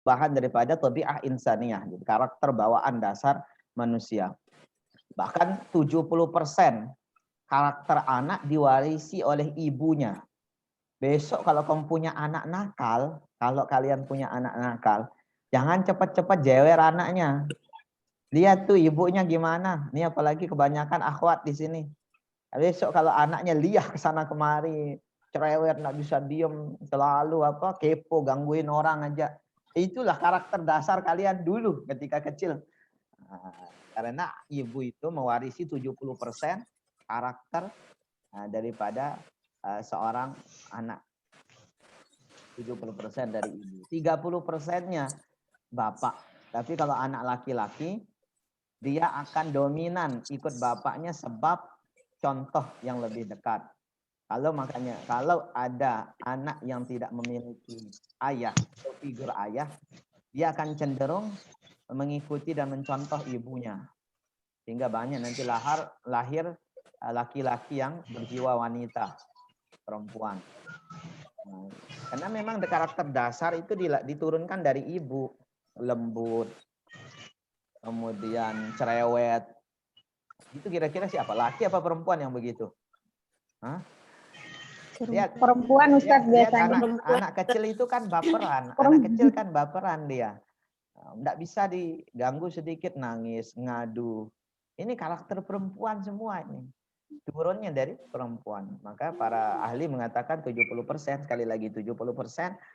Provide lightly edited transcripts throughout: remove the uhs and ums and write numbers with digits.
bahan daripada tabi'ah insaniyah, karakter bawaan dasar manusia. Bahkan 70% karakter anak diwarisi oleh ibunya. Besok kalau kamu punya anak nakal, kalau kalian punya anak nakal, jangan cepat-cepat jewer anaknya. Lihat tuh ibunya gimana. Ini apalagi kebanyakan akhwat di sini. Besok kalau anaknya liah ke sana kemari, cerewet, nggak bisa diem, selalu kepo, gangguin orang aja. Itulah karakter dasar kalian dulu ketika kecil. Karena ibu itu mewarisi 70% karakter daripada seorang anak. 70% dari ibu. 30%-nya bapak. Tapi kalau anak laki-laki, dia akan dominan ikut bapaknya sebab contoh yang lebih dekat. Makanya kalau ada anak yang tidak memiliki ayah atau figur ayah, dia akan cenderung mengikuti dan mencontoh ibunya. Sehingga banyak nanti lahir laki-laki yang berjiwa wanita, perempuan. Karena memang karakter dasar itu diturunkan dari ibu, lembut, kemudian cerewet. Itu kira-kira siapa? Laki apa perempuan yang begitu? Hah? Lihat, perempuan Ustadz biasanya. Anak kecil itu kan baperan. Anak kecil kan baperan dia. Nggak bisa diganggu sedikit nangis, ngadu. Ini karakter perempuan semua ini. Turunnya dari perempuan. Maka para ahli mengatakan 70%, sekali lagi 70%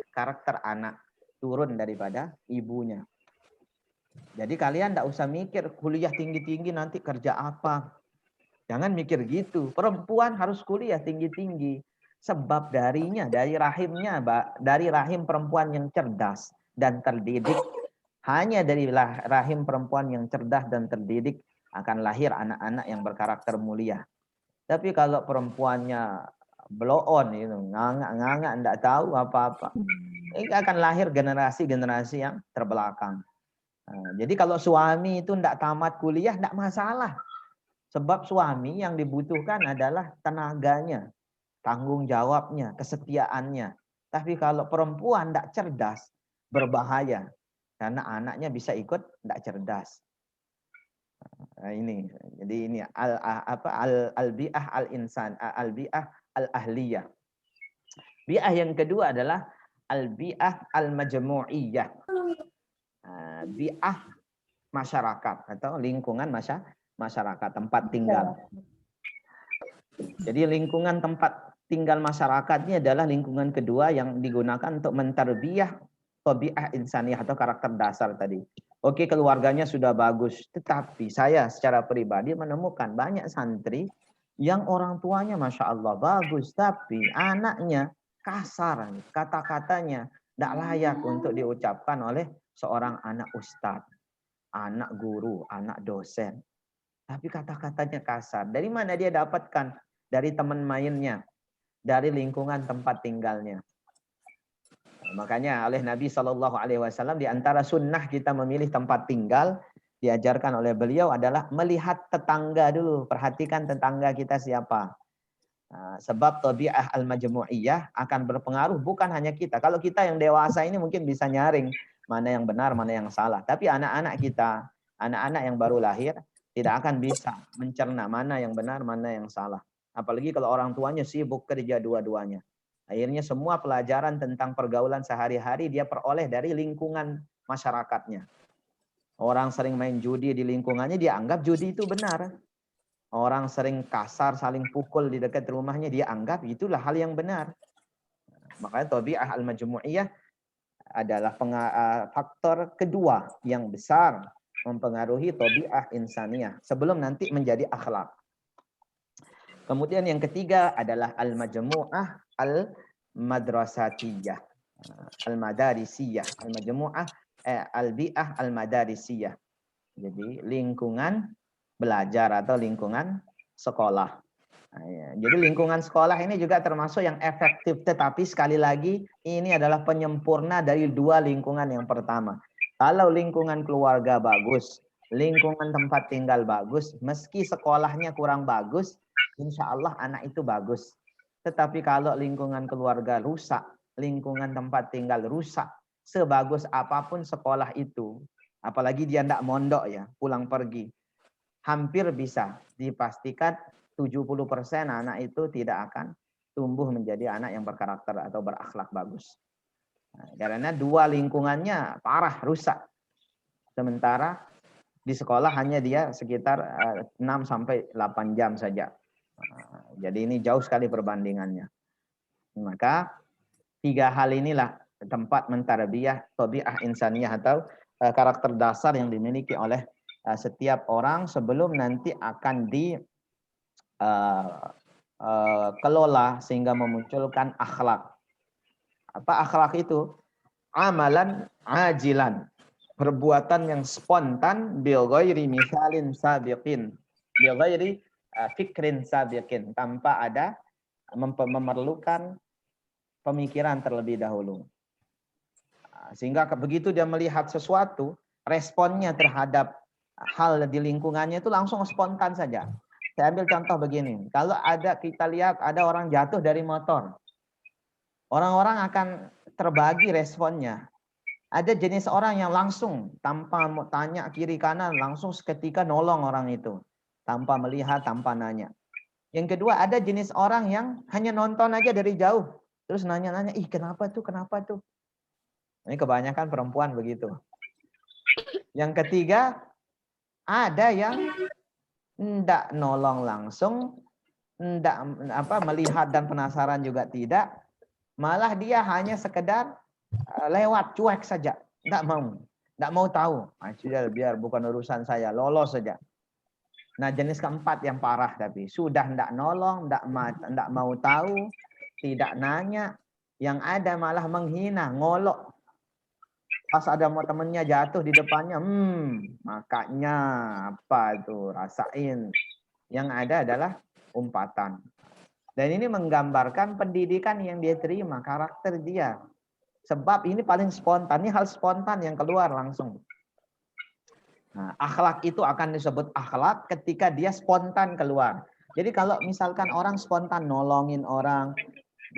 karakter anak turun daripada ibunya. Jadi kalian tidak usah mikir kuliah tinggi-tinggi nanti kerja apa. Jangan mikir gitu. Perempuan harus kuliah tinggi-tinggi. Sebab dari rahimnya, dari rahim perempuan yang cerdas dan terdidik, hanya dari rahim perempuan yang cerdas dan terdidik akan lahir anak-anak yang berkarakter mulia. Tapi kalau perempuannya blow on, nganga-nganga, enggak tahu apa-apa, ini akan lahir generasi-generasi yang terbelakang. Jadi kalau suami itu enggak tamat kuliah, enggak masalah. Sebab suami yang dibutuhkan adalah tenaganya, tanggung jawabnya, kesetiaannya. Tapi kalau perempuan enggak cerdas, berbahaya. Karena anaknya bisa ikut enggak cerdas. Ini jadi ini al-bi'ah al-insan, al-bi'ah al-ahliyah. Bi'ah yang kedua adalah al-bi'ah al-majmu'iyah. Bi'ah masyarakat atau lingkungan masyarakat, tempat tinggal. Jadi lingkungan tempat tinggal masyarakat ini adalah lingkungan kedua yang digunakan untuk mentarbiyah tabi'ah insaniyah atau karakter dasar tadi. Oke, keluarganya sudah bagus, tetapi saya secara pribadi menemukan banyak santri yang orang tuanya Masya Allah bagus, tapi anaknya kasar, kata-katanya tidak layak untuk diucapkan oleh seorang anak ustadz, anak guru, anak dosen. Tapi kata-katanya kasar. Dari mana dia dapatkan? Dari teman mainnya, dari lingkungan tempat tinggalnya. Makanya oleh Nabi SAW di antara sunnah kita memilih tempat tinggal diajarkan oleh beliau adalah melihat tetangga dulu, perhatikan tetangga kita siapa. Sebab tabi'ah al-majmu'iyah akan berpengaruh bukan hanya kita. Kalau kita yang dewasa ini mungkin bisa nyaring mana yang benar, mana yang salah. Tapi anak-anak kita, anak-anak yang baru lahir tidak akan bisa mencerna mana yang benar, mana yang salah. Apalagi kalau orang tuanya sibuk kerja dua-duanya. Akhirnya semua pelajaran tentang pergaulan sehari-hari dia peroleh dari lingkungan masyarakatnya. Orang sering main judi di lingkungannya, dia anggap judi itu benar. Orang sering kasar, saling pukul di dekat rumahnya, dia anggap itulah hal yang benar. Makanya tabi'ah al-majmu'iyah adalah faktor kedua yang besar mempengaruhi tabi'ah insaniyah sebelum nanti menjadi akhlak. Kemudian yang ketiga adalah al-majmu'ah al-madrasatiyah, al-madarisiyah, al-majmu'ah al-bi'ah al-madarisiyah. Jadi lingkungan belajar atau lingkungan sekolah. Jadi lingkungan sekolah ini juga termasuk yang efektif, tetapi sekali lagi ini adalah penyempurna dari dua lingkungan yang pertama. Kalau lingkungan keluarga bagus, lingkungan tempat tinggal bagus, meski sekolahnya kurang bagus, insya Allah anak itu bagus. Tetapi kalau lingkungan keluarga rusak, lingkungan tempat tinggal rusak, sebagus apapun sekolah itu, apalagi dia tidak mondok ya, pulang pergi, hampir bisa dipastikan 70% anak itu tidak akan tumbuh menjadi anak yang berkarakter atau berakhlak bagus. Nah, karena dua lingkungannya parah, rusak. Sementara di sekolah hanya dia sekitar 6-8 jam saja. Jadi ini jauh sekali perbandingannya. Maka 3 hal inilah tempat mentarbiyah tabiah insaniyah atau karakter dasar yang dimiliki oleh setiap orang sebelum nanti akan dikelola sehingga memunculkan akhlak. Apa akhlak itu? Amalan ajilan, perbuatan yang spontan bil ghairi misalin sabiqin, bil ghairi fikrin sabiqin, tanpa ada memerlukan pemikiran terlebih dahulu. Sehingga begitu dia melihat sesuatu, responnya terhadap hal di lingkungannya itu langsung spontan saja. Saya ambil contoh begini, kalau kita lihat ada orang jatuh dari motor, orang-orang akan terbagi responnya. Ada jenis orang yang langsung tanpa mau tanya kiri kanan, langsung seketika nolong orang itu, tanpa melihat, tanpa nanya. Yang kedua, ada jenis orang yang hanya nonton aja dari jauh, terus nanya-nanya, ih kenapa tuh, kenapa tuh? Ini kebanyakan perempuan begitu. Yang ketiga, ada yang tidak nolong langsung, tidak melihat dan penasaran juga tidak, malah dia hanya sekedar lewat, cuek saja, tidak mau tahu. Sudah, biar bukan urusan saya, lolos saja. Nah, jenis keempat yang parah, tapi sudah tidak nolong, tidak mau tahu, tidak nanya, yang ada malah menghina, ngolok. Pas ada temennya jatuh di depannya, makanya apa itu, rasain. Yang ada adalah umpatan. Dan ini menggambarkan pendidikan yang dia terima, karakter dia. Sebab ini paling spontan, ini hal spontan yang keluar langsung. Nah, akhlak itu akan disebut akhlak ketika dia spontan keluar. Jadi kalau misalkan orang spontan nolongin orang,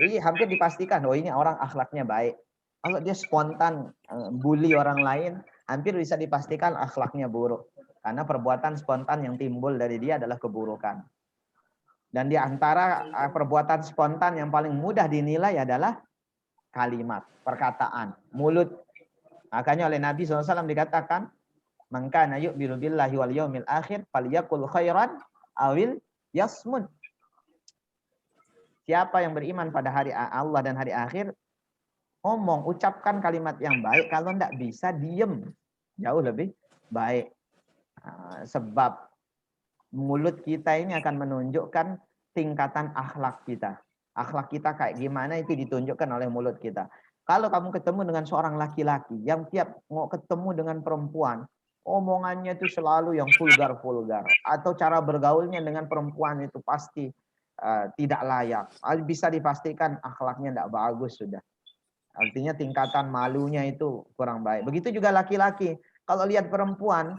jadi hampir dipastikan, oh ini orang akhlaknya baik. Kalau dia spontan bully orang lain, hampir bisa dipastikan akhlaknya buruk. Karena perbuatan spontan yang timbul dari dia adalah keburukan. Dan di antara perbuatan spontan yang paling mudah dinilai adalah kalimat, perkataan, mulut. Makanya oleh Nabi SAW dikatakan, "Man kana yu'minu billahi wal yaumil akhir falyaqul khairan awil yasmut." Siapa yang beriman pada hari Allah dan hari akhir, ucapkan kalimat yang baik. Kalau tidak bisa, diem. Jauh lebih baik. Sebab mulut kita ini akan menunjukkan tingkatan akhlak kita. Akhlak kita kayak gimana itu ditunjukkan oleh mulut kita. Kalau kamu ketemu dengan seorang laki-laki yang tiap mau ketemu dengan perempuan, omongannya itu selalu yang vulgar-vulgar. Atau cara bergaulnya dengan perempuan itu pasti tidak layak. Bisa dipastikan akhlaknya tidak bagus sudah. Artinya tingkatan malunya itu kurang baik. Begitu juga laki-laki. Kalau lihat perempuan,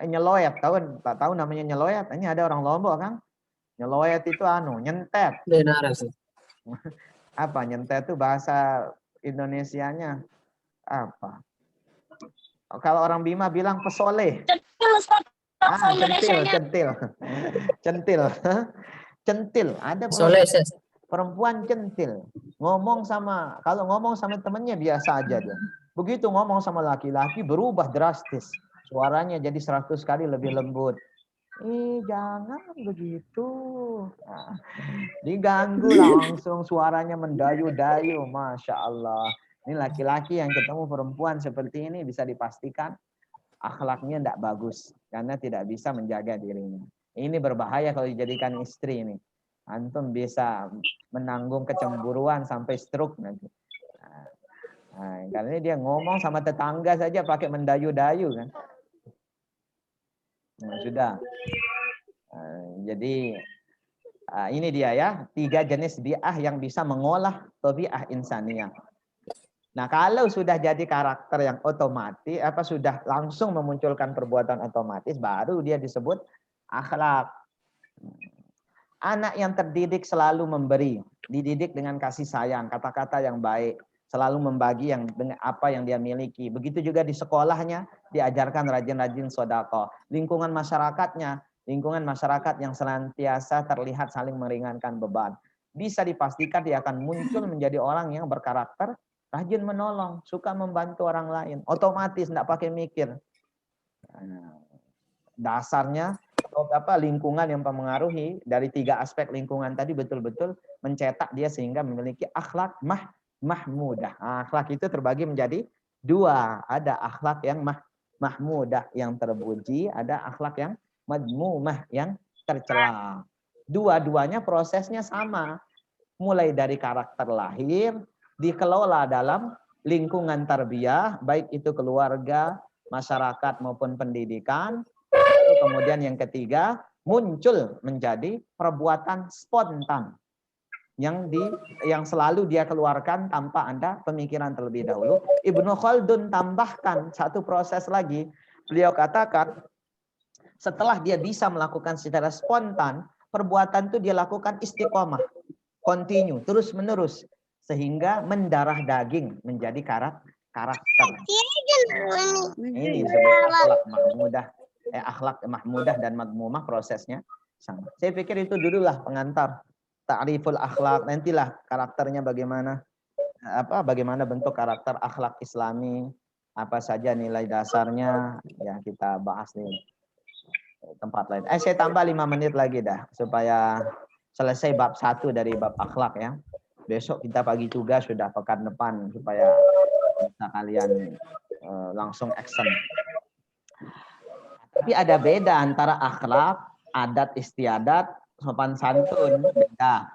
nyeloyat. Tahu namanya nyeloyat? Ini ada orang Lombok kan? Nyeloyat itu nyentet. Apa nyentet itu bahasa Indonesianya apa? Kalau orang Bima bilang pesole. Centil. Ada perempuan centil. Kalau ngomong sama temennya biasa aja dia. Begitu ngomong sama laki-laki berubah drastis. Suaranya jadi 100 kali lebih lembut. Jangan begitu. Diganggu langsung, suaranya mendayu-dayu. Masya Allah. Ini laki-laki yang ketemu perempuan seperti ini bisa dipastikan akhlaknya tidak bagus. Karena tidak bisa menjaga dirinya. Ini berbahaya kalau dijadikan istri ini. Antum bisa menanggung kecemburuan sampai stroke nanti. Karena dia ngomong sama tetangga saja pakai mendayu-dayu kan. Sudah. Jadi ini dia ya, 3 jenis bi'ah yang bisa mengolah tabi'ah insaniyah. Nah, kalau sudah jadi karakter yang otomatis, sudah langsung memunculkan perbuatan otomatis, baru dia disebut akhlak. Anak yang terdidik selalu memberi, dididik dengan kasih sayang, kata-kata yang baik, selalu membagi yang dengan apa yang dia miliki. Begitu juga di sekolahnya diajarkan rajin-rajin sedekah. Lingkungan masyarakat yang senantiasa terlihat saling meringankan beban. Bisa dipastikan dia akan muncul menjadi orang yang berkarakter rajin menolong, suka membantu orang lain. Otomatis tidak pakai mikir. Dasarnya lingkungan yang mempengaruhi dari 3 aspek lingkungan tadi betul-betul mencetak dia sehingga memiliki akhlak mahmudah. Akhlak itu terbagi menjadi 2. Ada akhlak yang mahmudah yang terpuji, ada akhlak yang madmumah yang tercela. Dua-duanya prosesnya sama. Mulai dari karakter lahir, dikelola dalam lingkungan tarbiyah, baik itu keluarga, masyarakat maupun pendidikan. Lalu kemudian yang ketiga, muncul menjadi perbuatan spontan yang selalu dia keluarkan tanpa ada pemikiran terlebih dahulu. Ibnu Khaldun tambahkan satu proses lagi. Beliau katakan, setelah dia bisa melakukan secara spontan, perbuatan itu dia lakukan istiqomah, continue, terus menerus, sehingga mendarah daging menjadi karakter. Ini disebut akhlak mahmudah dan madmumah, prosesnya sama. Saya pikir itu dululah pengantar ta'riful akhlak, nantilah karakternya bagaimana, bagaimana bentuk karakter akhlak Islami, apa saja nilai dasarnya yang kita bahas di tempat lain. Saya tambah 5 menit lagi dah supaya selesai bab 1 dari bab akhlak ya. Besok kita bagi tugas sudah pekan depan supaya bisa kalian langsung action. Tapi ada beda antara akhlak, adat istiadat, sopan santun, beda.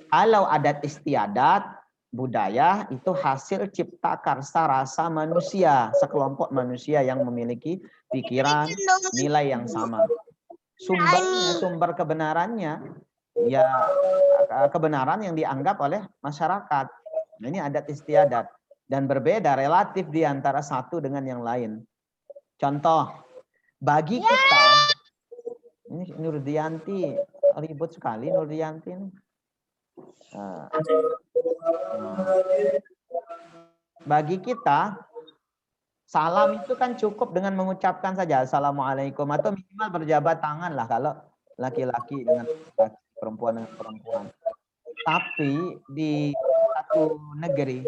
Kalau adat istiadat, budaya itu hasil cipta karsa rasa manusia, sekelompok manusia yang memiliki pikiran, nilai yang sama. Sumber kebenarannya ya kebenaran yang dianggap oleh masyarakat. Ini adat istiadat dan berbeda relatif di antara satu dengan yang lain. Contoh, bagi kita, ini Nurdianti ribut sekali Nurdianti ini. Bagi kita, salam itu kan cukup dengan mengucapkan saja assalamualaikum, atau minimal berjabat tangan lah kalau laki-laki dengan laki, perempuan dengan perempuan. Tapi di satu negeri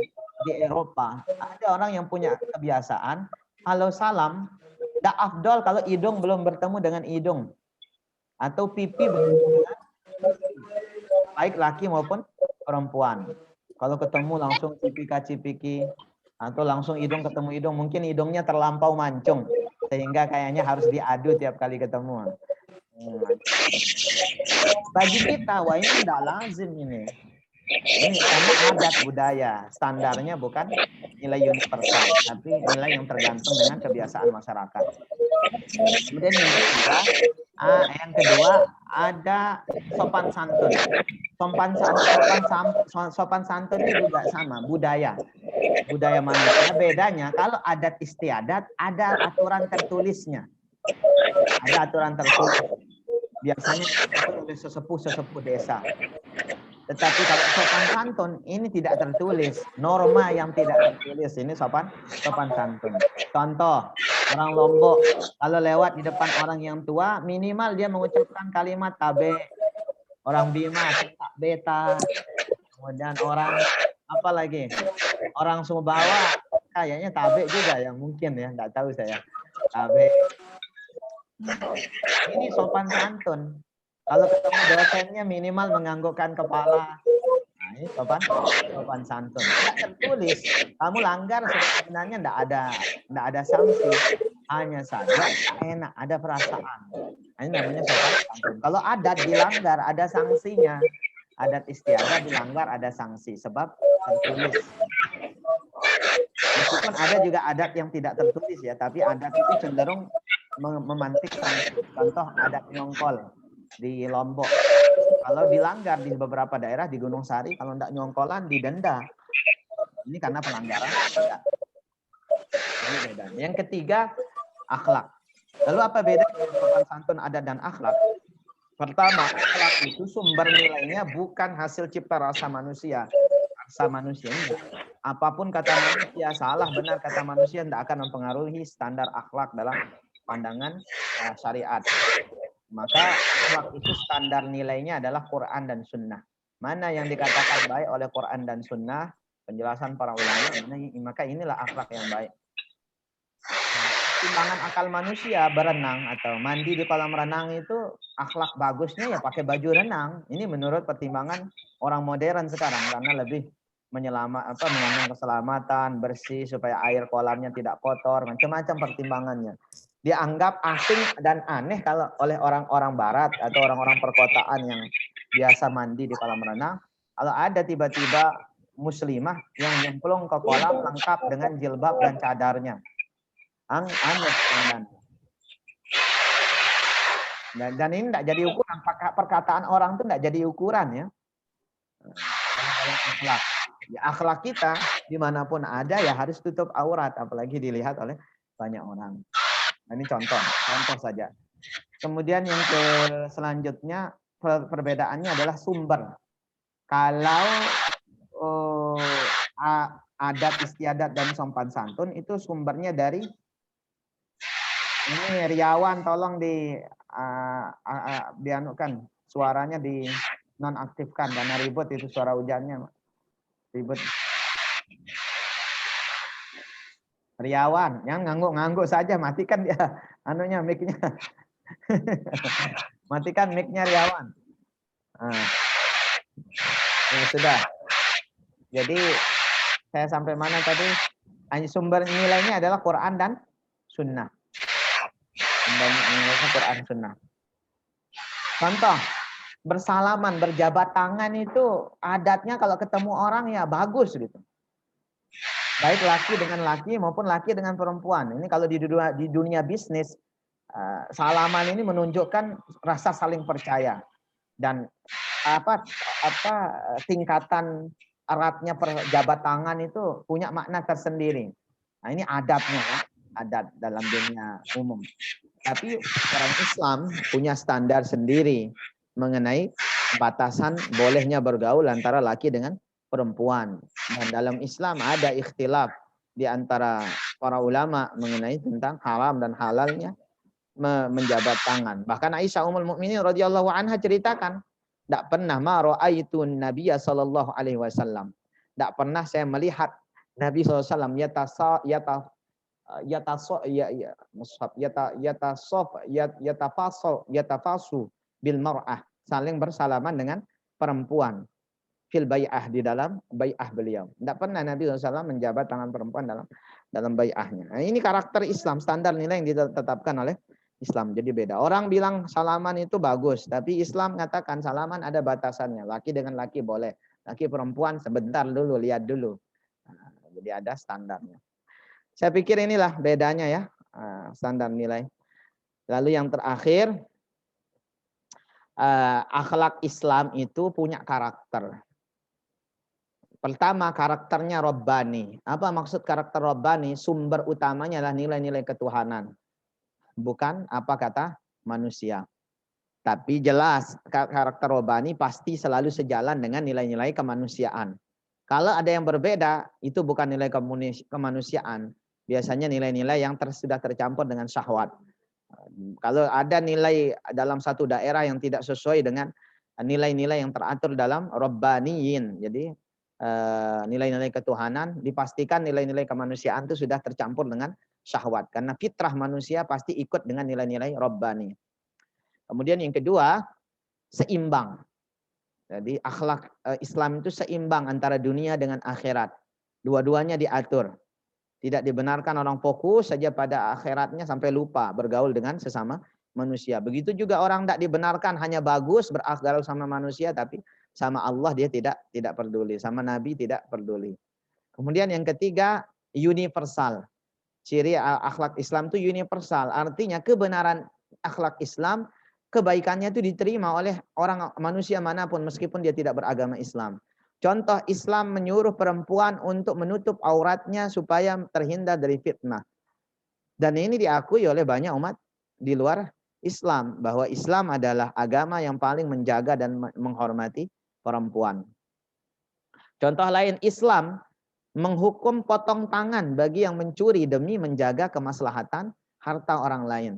di Eropa ada orang yang punya kebiasaan kalau salam tidak afdol kalau hidung belum bertemu dengan hidung atau pipi bertemu dengan baik laki maupun perempuan. Kalau ketemu langsung cipika-cipiki atau langsung hidung ketemu hidung, mungkin hidungnya terlampau mancung sehingga kayaknya harus diadu tiap kali ketemu. Bagi kita, wah ini tidak lazim ini. Ini karena adat budaya, standarnya bukan nilai universal, tapi nilai yang tergantung dengan kebiasaan masyarakat. Kemudian yang kedua ada sopan santun. Sopan santun ini juga sama, budaya manusia. Bedanya kalau adat istiadat ada aturan tertulisnya. Ada aturan tertulis. Biasanya oleh sesepuh desa. Tetapi kalau sopan santun ini tidak tertulis, norma yang tidak tertulis ini sopan santun. Contoh, orang Lombok kalau lewat di depan orang yang tua minimal dia mengucapkan kalimat tabe. Orang Bima tak beta. Kemudian orang apa lagi? Orang Sumbawa kayaknya tabe juga ya, mungkin ya, enggak tahu saya. Tabe. Ini sopan santun. Kalau ketemu dosennya minimal menganggukkan kepala. Nah, ini sopan santun. Tidak tertulis. Kamu langgar sebenarnya tidak ada sanksi. Hanya saja enak, ada perasaan. Nah, ini namanya sopan santun. Kalau adat dilanggar ada sanksinya. Adat istiadat dilanggar ada sanksi sebab tertulis. Meskipun ada juga adat yang tidak tertulis ya, tapi adat itu cenderung memantik sanksi. Contoh adat nyongkol di Lombok. Kalau dilanggar di beberapa daerah di Gunung Sari, kalau tidak nyongkolan didenda. Ini karena pelanggaran. Ini beda. Yang ketiga, akhlak. Lalu apa beda sopan santun, adat dan akhlak? Pertama, akhlak itu sumber nilainya bukan hasil cipta rasa manusia. bangsa manusia ini. Apapun kata manusia, salah benar kata manusia tidak akan mempengaruhi standar akhlak dalam pandangan syariat. Maka akhlak itu standar nilainya adalah Quran dan Sunnah. Mana yang dikatakan baik oleh Quran dan Sunnah, penjelasan para ulama, maka inilah akhlak yang baik. Timbangan akal manusia berenang atau mandi di kolam renang itu akhlak bagusnya ya pakai baju renang. Ini menurut pertimbangan orang modern sekarang karena lebih mengandung keselamatan, bersih supaya air kolamnya tidak kotor, macam-macam pertimbangannya. Dianggap asing dan aneh kalau oleh orang-orang barat atau orang-orang perkotaan yang biasa mandi di kolam renang. Kalau ada tiba-tiba muslimah yang nyemplung ke kolam lengkap dengan jilbab dan cadarnya. Aneh dan ini tidak jadi ukuran, perkataan orang itu tidak jadi ukuran ya. Akhlak. Ya, akhlak kita dimanapun ada ya harus tutup aurat, apalagi dilihat oleh banyak orang. Nah, ini contoh saja. Kemudian yang selanjutnya perbedaannya adalah sumber. Kalau adat istiadat dan sopan santun itu sumbernya dari ini Riawan, tolong dianukan suaranya di nonaktifkan karena ribut itu suara hujannya ribut. Riawan yang ngangguk saja, matikan dia anunya mic-nya. Matikan mic-nya Riawan. Ya, sudah. Jadi saya sampai mana tadi? Sumber nilainya adalah Quran dan Sunnah. Quran Sunnah. Contoh, bersalaman, berjabat tangan itu adatnya kalau ketemu orang ya bagus gitu. Baik laki dengan laki maupun laki dengan perempuan. Ini kalau di dunia bisnis, salaman ini menunjukkan rasa saling percaya dan tingkatan eratnya perjabat tangan itu punya makna tersendiri. Nah, ini adatnya, adat dalam dunia umum. Tapi orang Islam punya standar sendiri mengenai batasan bolehnya bergaul antara laki dengan perempuan. Dan dalam Islam ada ikhtilaf di antara para ulama mengenai tentang haram dan halalnya menjabat tangan. Bahkan Aisyah Ummul Mukminin radhiyallahu anha ceritakan, tidak pernah ma ra'aitun Nabiya sallallahu alaihi wasallam. Tidak pernah saya melihat Nabi SAW yatafasu bil mar'ah, saling bersalaman dengan perempuan fil bai'ah, di dalam bai'ah beliau. Tidak pernah Nabi SAW menjabat tangan perempuan dalam bai'ahnya. Nah, ini karakter Islam, standar nilai yang ditetapkan oleh Islam. Jadi beda. Orang bilang salaman itu bagus, tapi Islam mengatakan salaman ada batasannya. Laki dengan laki boleh, laki perempuan sebentar dulu, lihat dulu. Nah, jadi ada standarnya. Saya pikir inilah bedanya ya, standar nilai. Lalu yang terakhir, akhlak Islam itu punya karakter. Pertama, karakternya Rabbani. Apa maksud karakter Rabbani? Sumber utamanya adalah nilai-nilai ketuhanan. Bukan apa kata manusia. Tapi jelas karakter Rabbani pasti selalu sejalan dengan nilai-nilai kemanusiaan. Kalau ada yang berbeda, itu bukan nilai kemanusiaan. Biasanya nilai-nilai yang sudah tercampur dengan syahwat. Kalau ada nilai dalam satu daerah yang tidak sesuai dengan nilai-nilai yang teratur dalam Rabbaniyin, jadi nilai-nilai ketuhanan, dipastikan nilai-nilai kemanusiaan itu sudah tercampur dengan syahwat. Karena fitrah manusia pasti ikut dengan nilai-nilai Rabbani. Kemudian yang kedua, seimbang. Jadi akhlak Islam itu seimbang antara dunia dengan akhirat. Dua-duanya diatur. Tidak dibenarkan orang fokus saja pada akhiratnya sampai lupa bergaul dengan sesama manusia. Begitu juga orang tidak dibenarkan hanya bagus bergaul sama manusia, tapi sama Allah dia tidak peduli, sama Nabi tidak peduli. Kemudian yang ketiga, universal. Ciri akhlak Islam itu universal. Artinya kebenaran akhlak Islam, kebaikannya itu diterima oleh orang manusia manapun meskipun dia tidak beragama Islam. Contoh, Islam menyuruh perempuan untuk menutup auratnya supaya terhindar dari fitnah. Dan ini diakui oleh banyak umat di luar Islam, bahwa Islam adalah agama yang paling menjaga dan menghormati perempuan. Contoh lain, Islam menghukum potong tangan bagi yang mencuri demi menjaga kemaslahatan harta orang lain.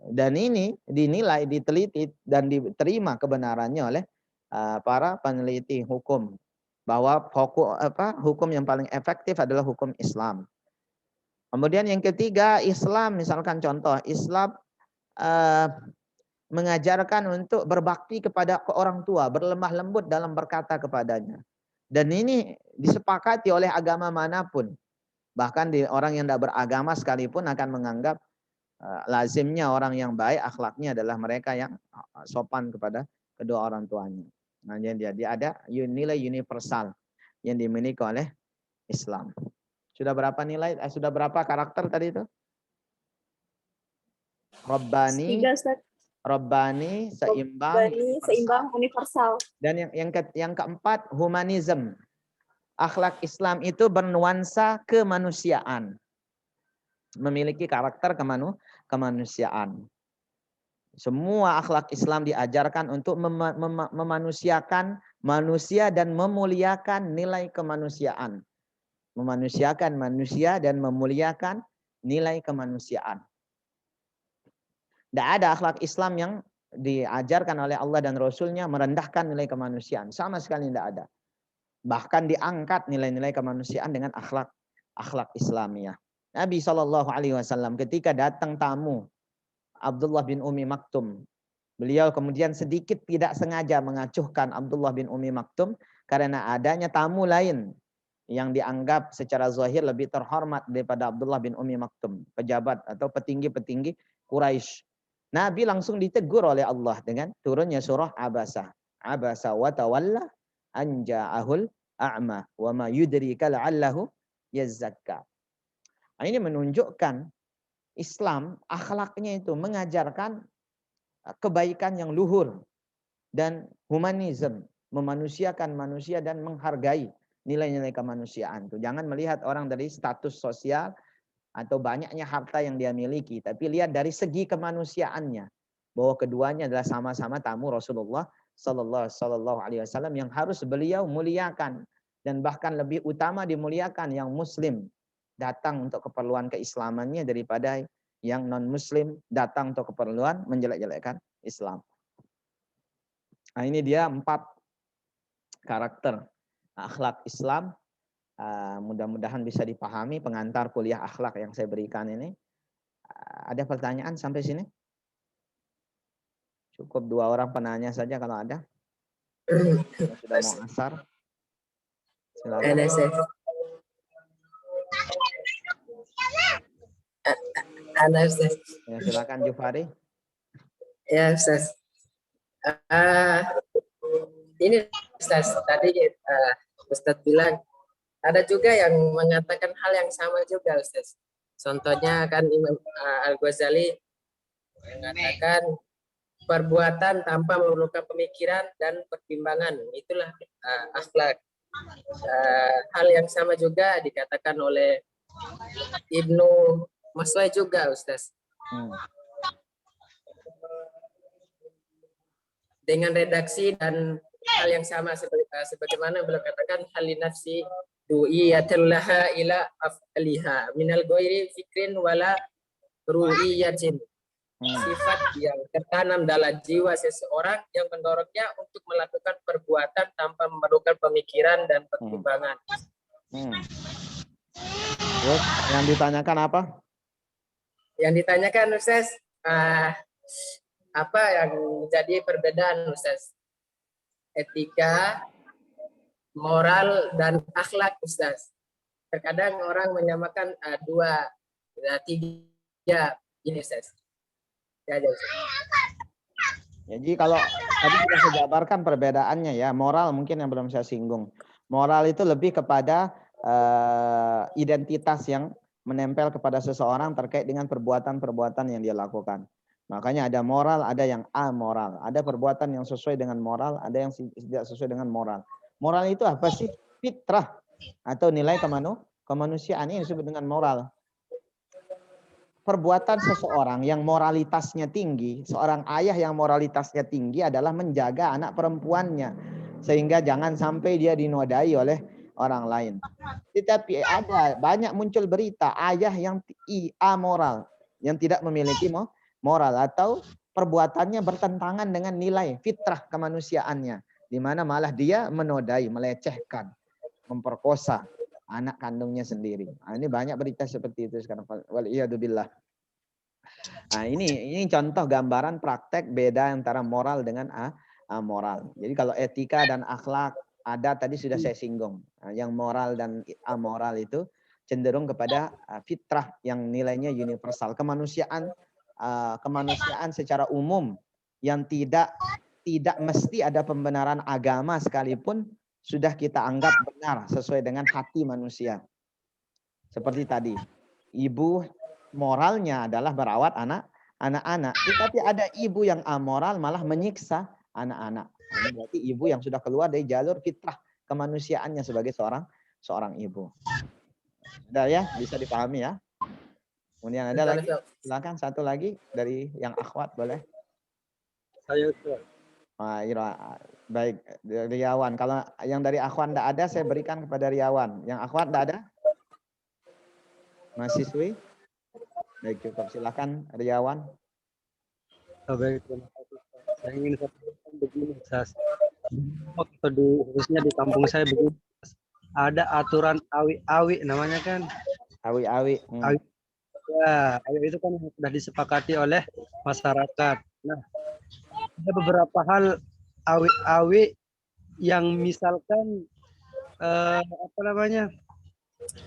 Dan ini dinilai, diteliti, dan diterima kebenarannya oleh para peneliti hukum. Bahwa hukum yang paling efektif adalah hukum Islam. Kemudian yang ketiga, Islam, misalkan contoh, Islam mengajarkan untuk berbakti kepada orang tua, berlemah lembut dalam berkata kepadanya. Dan ini disepakati oleh agama manapun. Bahkan di orang yang tidak beragama sekalipun akan menganggap lazimnya orang yang baik akhlaknya adalah mereka yang sopan kepada kedua orang tuanya. Nah, jadi ada nilai universal yang dimiliki oleh Islam. Sudah berapa nilai? Sudah berapa karakter tadi itu? Rabbani, 3, Ustaz. Rabbani, seimbang, Rabbani, seimbang, universal. Dan yang keempat, humanism. Akhlak Islam itu bernuansa kemanusiaan. Memiliki karakter kemanusiaan. Semua akhlak Islam diajarkan untuk memanusiakan manusia dan memuliakan nilai kemanusiaan. Memanusiakan manusia dan memuliakan nilai kemanusiaan. Tidak ada akhlak Islam yang diajarkan oleh Allah dan Rasulnya merendahkan nilai kemanusiaan. Sama sekali tidak ada. Bahkan diangkat nilai-nilai kemanusiaan dengan akhlak Islamiyah. Nabi SAW ketika datang tamu Abdullah bin Umi Maktum, beliau kemudian sedikit tidak sengaja mengacuhkan Abdullah bin Umi Maktum karena adanya tamu lain yang dianggap secara zahir lebih terhormat daripada Abdullah bin Umi Maktum, pejabat atau petinggi-petinggi Quraisy. Nabi langsung ditegur oleh Allah dengan turunnya surah Abasa. Abasa wa tawalla an ja'ahul a'ma wa ma yudrika la'allahu yazzakka. Nah, ini menunjukkan Islam akhlaknya itu mengajarkan kebaikan yang luhur dan humanisme, memanusiakan manusia dan menghargai nilai-nilai kemanusiaan. Jangan melihat orang dari status sosial atau banyaknya harta yang dia miliki, tapi lihat dari segi kemanusiaannya, bahwa keduanya adalah sama-sama tamu Rasulullah Sallallahu Alaihi Wasallam yang harus beliau muliakan, dan bahkan lebih utama dimuliakan yang Muslim datang untuk keperluan keislamannya daripada yang non Muslim datang untuk keperluan menjelek-jelekkan Islam. Nah, ini dia 4 karakter akhlak Islam. Mudah-mudahan bisa dipahami pengantar kuliah akhlak yang saya berikan ini. Ada pertanyaan sampai sini? Cukup 2 orang penanya saja kalau ada. Sudah mau asar. Silakan. Ya, silakan Jufari. Ya, Ustaz. Ini Ustaz, tadi Ustaz bilang ada juga yang mengatakan hal yang sama juga, Ustaz. Contohnya kan Imam Al-Ghazali mengatakan perbuatan tanpa memerlukan pemikiran dan pertimbangan, itulah akhlak. Hal yang sama juga dikatakan oleh Ibnu Maswai juga, Ustaz. Dengan redaksi dan hal yang sama sebagaimana beliau katakan halinafsi du'iyatullaha ila af'aliha minal ghairi fikrin wala ru'iyatin. Sifat yang tertanam dalam jiwa seseorang yang mendorongnya untuk melakukan perbuatan tanpa memerlukan pemikiran dan pertimbangan. Terus yang ditanyakan apa? Yang ditanyakan Ustaz, apa yang menjadi perbedaan Ustaz? Etika, moral, dan akhlak Ustaz. Terkadang orang menyamakan 3 ini Ustaz. Ya, Ustaz. Jadi kalau tadi sudah saya jabarkan perbedaannya ya, moral mungkin yang belum saya singgung. Moral itu lebih kepada identitas yang menempel kepada seseorang terkait dengan perbuatan-perbuatan yang dia lakukan. Makanya ada moral, ada yang amoral. Ada perbuatan yang sesuai dengan moral, ada yang tidak sesuai dengan moral. Moral itu apa sih? Fitrah atau nilai kemanusiaan, ini disebut dengan moral. Perbuatan seseorang yang moralitasnya tinggi, seorang ayah yang moralitasnya tinggi adalah menjaga anak perempuannya sehingga jangan sampai dia dinodai oleh orang lain. Tetapi ada banyak muncul berita ayah yang amoral, yang tidak memiliki moral atau perbuatannya bertentangan dengan nilai fitrah kemanusiaannya, di mana malah dia menodai, melecehkan, memperkosa anak kandungnya sendiri. Nah, ini banyak berita seperti itu sekarang. Waliyadzubillah. Nah, ini contoh gambaran praktek beda antara moral dengan amoral. Jadi kalau etika dan akhlak ada tadi sudah saya singgung. Nah, yang moral dan amoral itu cenderung kepada fitrah yang nilainya universal, kemanusiaan secara umum yang tidak mesti ada pembenaran agama sekalipun sudah kita anggap benar sesuai dengan hati manusia. Seperti tadi, ibu moralnya adalah merawat anak-anak, tetapi ada ibu yang amoral malah menyiksa anak-anak. Ini berarti ibu yang sudah keluar dari jalur fitrah kemanusiaannya sebagai seorang ibu. Sudah ya, bisa dipahami ya. Kemudian ada lagi, silakan satu lagi dari yang akhwat boleh. Saya baik, dari Riawan. Kalau yang dari akhwat tidak ada, saya berikan kepada Riawan. Yang akhwat tidak ada? Mahasiswi? Baik, cukup. Silakan Riawan. baik, terima kasih. Saya ingin sampaikan begini, khususnya di kampung saya begini, ada aturan awi-awi namanya kan. Awi-awi. Awi. Ya, awi itu kan sudah disepakati oleh masyarakat. Nah, ada beberapa hal awi-awi yang misalkan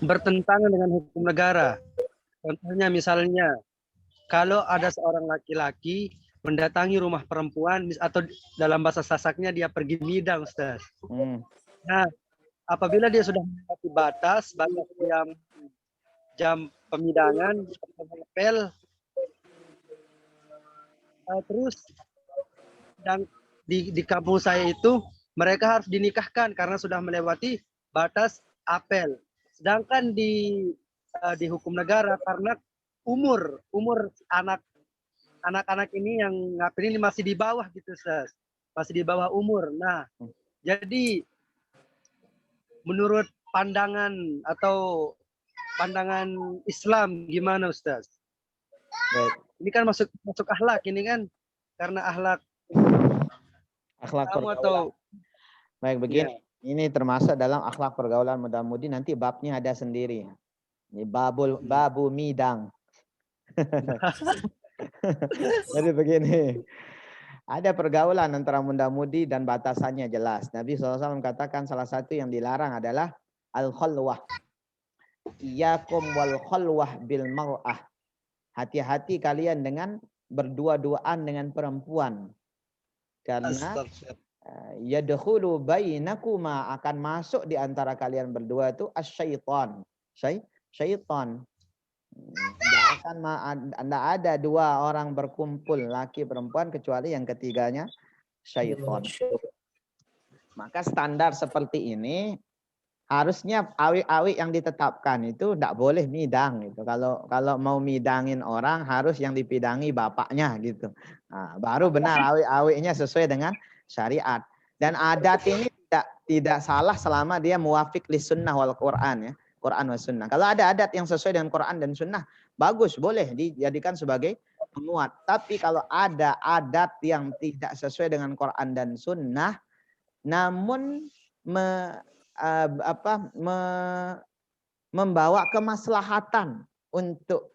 bertentangan dengan hukum negara. Contohnya misalnya kalau ada seorang laki-laki mendatangi rumah perempuan atau dalam bahasa Sasaknya dia pergi midang, Ustaz. Nah, apabila dia sudah melewati batas jam pemidangan atau apel, terus dan di kampung saya itu mereka harus dinikahkan karena sudah melewati batas apel. Sedangkan di hukum negara karena umur anak-anak ini yang ngapin ini masih di bawah gitu, Ustaz. Masih di bawah umur. Nah, jadi menurut pandangan Islam gimana, Ustaz? Baik. Ini kan masuk akhlak ini kan, karena akhlak pergaulan. Baik, begini. Ya. Ini termasuk dalam akhlak pergaulan mudah-mudi, nanti babnya ada sendiri. Ini babu midang. Jadi begini. Ada pergaulan antara muda-mudi dan batasannya jelas. Nabi SAW katakan salah satu yang dilarang adalah al-khalwah. Iyakum wal khalwah bil mar'ah. Hati-hati kalian dengan berdua-duaan dengan perempuan. Karena yadkhulu bainakuma, akan masuk di antara kalian berdua itu asyaitan. Syaitan. Tidak ada dua orang berkumpul laki perempuan kecuali yang ketiganya syaitan. Maka standar seperti ini harusnya awi-awi yang ditetapkan itu tidak boleh midang gitu. Kalau mau midangin orang harus yang dipidangi bapaknya gitu. Nah, baru benar awi-awinya sesuai dengan syariat. Dan adat ini tidak salah selama dia muwafiq li sunnah wal Quran ya. Quran wa sunnah. Kalau ada adat yang sesuai dengan Quran dan sunnah, bagus, boleh dijadikan sebagai penguat. Tapi kalau ada adat yang tidak sesuai dengan Quran dan sunnah, namun membawa kemaslahatan untuk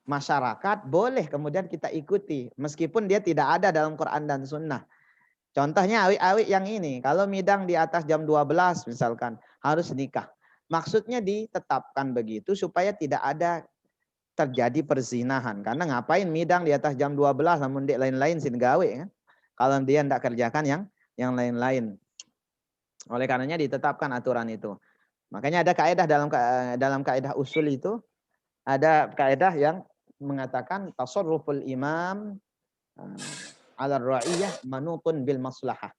masyarakat, boleh kemudian kita ikuti. Meskipun dia tidak ada dalam Quran dan sunnah. Contohnya awi-awi yang ini, kalau midang di atas jam 12 misalkan, harus nikah. Maksudnya ditetapkan begitu supaya tidak ada terjadi perzinahan. Karena ngapain midang di atas jam 12 namun di lain-lain sin gawe kan? Kalau dia tidak kerjakan yang lain-lain. Oleh karenanya ditetapkan aturan itu. Makanya ada kaidah dalam kaidah usul itu, ada kaidah yang mengatakan tasarruful imam ala ra'iyah manutun bil maslahah.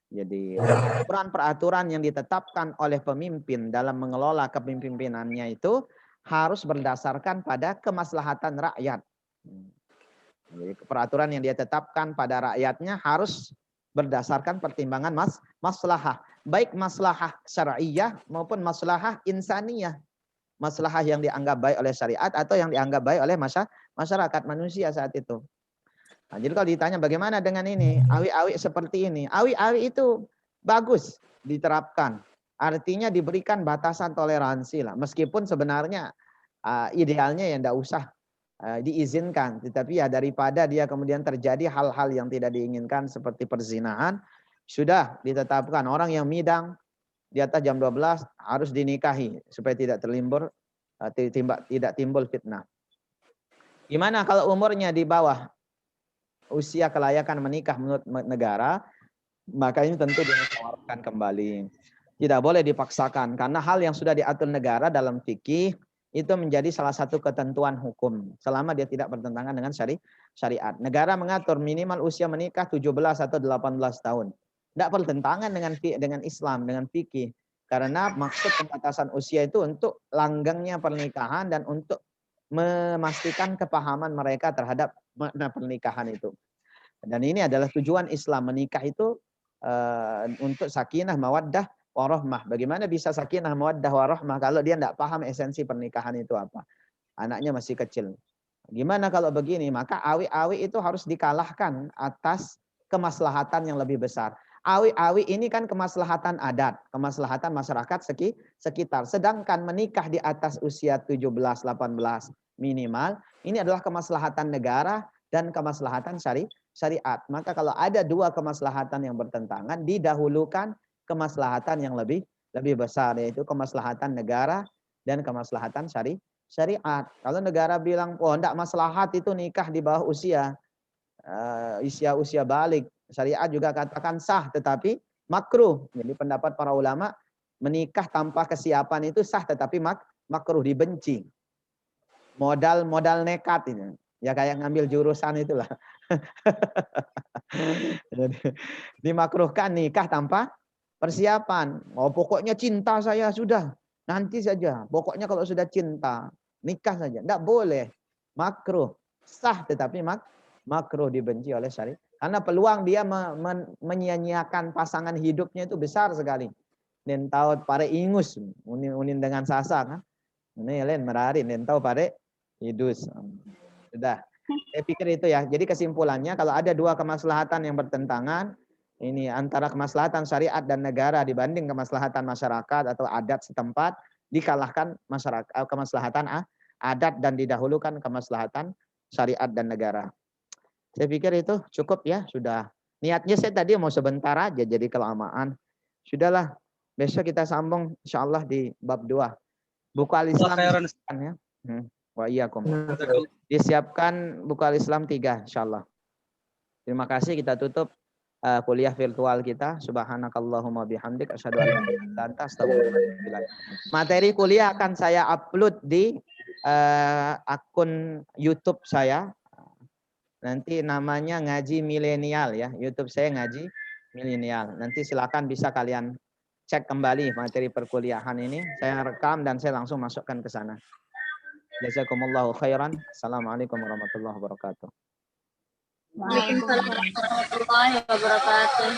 Jadi peraturan yang ditetapkan oleh pemimpin dalam mengelola kepemimpinannya itu harus berdasarkan pada kemaslahatan rakyat. Jadi peraturan yang dia tetapkan pada rakyatnya harus berdasarkan pertimbangan maslahah, baik maslahah syar'iyyah maupun maslahah insaniyah. Maslahah yang dianggap baik oleh syariat atau yang dianggap baik oleh masyarakat manusia saat itu. Nah, jadi kalau ditanya bagaimana dengan ini, awi-awi seperti ini, awi-awi itu bagus diterapkan. Artinya diberikan batasan toleransi lah. Meskipun sebenarnya idealnya ya tidak usah diizinkan. Tetapi ya daripada dia kemudian terjadi hal-hal yang tidak diinginkan seperti perzinahan, sudah ditetapkan orang yang midang di atas jam 12 harus dinikahi supaya tidak tidak timbul fitnah. Gimana kalau umurnya di bawah usia kelayakan menikah menurut negara? Maka ini tentu dimusyawarahkan kembali. Tidak boleh dipaksakan karena hal yang sudah diatur negara dalam fikih itu menjadi salah satu ketentuan hukum selama dia tidak bertentangan dengan syariat. Negara mengatur minimal usia menikah 17 atau 18 tahun. Tidak bertentangan dengan Islam, dengan fikih. Karena maksud pembatasan usia itu untuk langgengnya pernikahan dan untuk memastikan kepahaman mereka terhadap makna pernikahan itu. Dan ini adalah tujuan Islam, menikah itu untuk sakinah, mawaddah, warahmah. Bagaimana bisa sakinah, mawaddah, warahmah kalau dia tidak paham esensi pernikahan itu apa? Anaknya masih kecil. Gimana kalau begini? Maka awi-awi itu harus dikalahkan atas kemaslahatan yang lebih besar. Awi-awi ini kan kemaslahatan adat, kemaslahatan masyarakat sekitar. Sedangkan menikah di atas usia 17-18 minimal, ini adalah kemaslahatan negara dan kemaslahatan syariat. Maka kalau ada dua kemaslahatan yang bertentangan, didahulukan kemaslahatan yang lebih besar, yaitu kemaslahatan negara dan kemaslahatan syariat. Kalau negara bilang, oh enggak maslahat itu nikah di bawah usia balik, syariat juga katakan sah tetapi makruh. Jadi pendapat para ulama, menikah tanpa kesiapan itu sah tetapi makruh, dibenci. Modal nekat ini. Ya kayak ngambil jurusan itulah. Dimakruhkan nikah tanpa persiapan. Oh pokoknya cinta saya sudah, nanti saja. Pokoknya kalau sudah cinta, nikah saja. Tidak boleh. Makruh. Sah tetapi makruh, dibenci oleh syariat. Karena peluang dia menyia-nyiakan pasangan hidupnya itu besar sekali. Dan tahu pare ingus, unin dengan sasa kan. Ini lain merari, dan tahu pare hidus. Sudah. Saya pikir itu ya. Jadi kesimpulannya kalau ada dua kemaslahatan yang bertentangan, ini antara kemaslahatan syariat dan negara dibanding kemaslahatan masyarakat atau adat setempat, dikalahkan kemaslahatan adat dan didahulukan kemaslahatan syariat dan negara. Saya pikir itu cukup ya, sudah. Niatnya saya tadi mau sebentar aja jadi kelamaan. Sudahlah, besok kita sambung insyaallah di bab 2. Buku Al-Islam ya. Wa iyyakum. Disiapkan buku Al-Islam 3 insyaallah. Terima kasih, kita tutup kuliah virtual kita. Subhanakallahumma bihamdik asyhadu an la ilaha illa anta astaghfiruka. Materi kuliah akan saya upload di akun YouTube saya. Nanti namanya Ngaji Milenial ya. YouTube saya Ngaji Milenial. Nanti silakan bisa kalian cek kembali materi perkuliahan ini. Saya rekam dan saya langsung masukkan ke sana. Jazakumullahu khairan. Assalamualaikum warahmatullahi wabarakatuh. Waalaikumsalam warahmatullahi wabarakatuh.